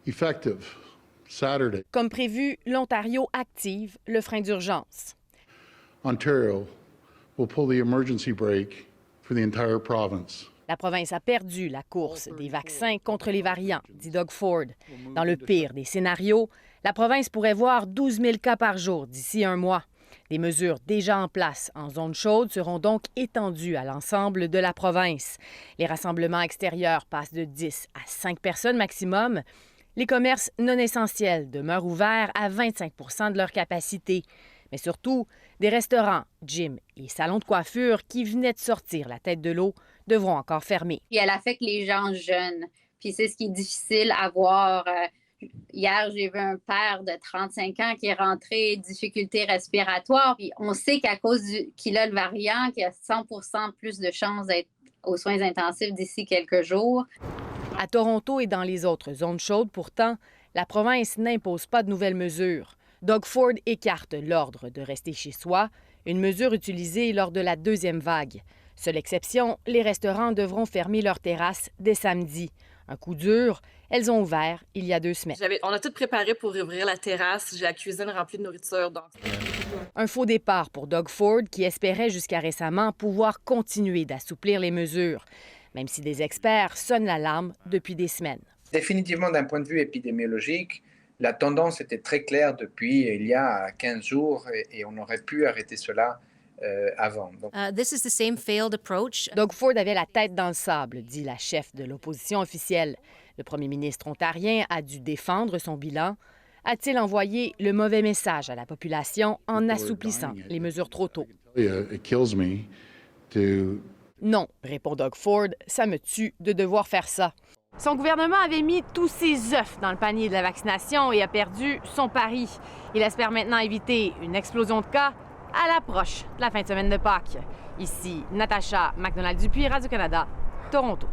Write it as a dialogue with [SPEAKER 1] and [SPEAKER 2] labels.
[SPEAKER 1] effective Saturday.
[SPEAKER 2] Comme prévu, l'Ontario active le frein d'urgence.
[SPEAKER 1] Ontario will pull the emergency brake for the entire province.
[SPEAKER 2] La province a perdu la course des vaccins contre les variants, dit Doug Ford. Dans le pire des scénarios, la province pourrait voir 12 000 cas par jour d'ici un mois. Des mesures déjà en place en zone chaude seront donc étendues à l'ensemble de la province. Les rassemblements extérieurs passent de 10 à 5 personnes maximum. Les commerces non essentiels demeurent ouverts à 25 de leur capacité. Mais surtout, des restaurants, gyms et salons de coiffure qui venaient de sortir la tête de l'eau devront encore fermer.
[SPEAKER 3] Puis elle affecte les gens jeunes. Puis c'est ce qui est difficile à voir. Hier, j'ai vu un père de 35 ans qui est rentré, difficultés respiratoires. Puis on sait qu'à cause qu'il a le variant, qu'il a 100 plus de chances d'être aux soins intensifs d'ici quelques jours.
[SPEAKER 2] À Toronto et dans les autres zones chaudes, pourtant, la province n'impose pas de nouvelles mesures. Doug Ford écarte l'ordre de rester chez soi, une mesure utilisée lors de la deuxième vague. Seule exception, les restaurants devront fermer leurs terrasses dès samedi. Un coup dur, elles ont ouvert il y a 2 semaines.
[SPEAKER 4] On a tout préparé pour ouvrir la terrasse. J'ai la cuisine remplie de nourriture. Donc...
[SPEAKER 2] Un faux départ pour Doug Ford qui espérait jusqu'à récemment pouvoir continuer d'assouplir les mesures, même si des experts sonnent l'alarme depuis des semaines.
[SPEAKER 5] Définitivement, d'un point de vue épidémiologique, la tendance était très claire depuis il y a 15 jours et on aurait pu arrêter cela avant. Donc...
[SPEAKER 6] This is the same failed approach.
[SPEAKER 2] Doug Ford avait la tête dans le sable, dit la chef de l'opposition officielle. Le premier ministre ontarien a dû défendre son bilan. A-t-il envoyé le mauvais message à la population en assouplissant les mesures trop tôt? Non, répond Doug Ford, ça me tue de devoir faire ça. Son gouvernement avait mis tous ses œufs dans le panier de la vaccination et a perdu son pari. Il espère maintenant éviter une explosion de cas à l'approche de la fin de semaine de Pâques. Ici, Natacha McDonald-Dupuis, Radio-Canada, Toronto.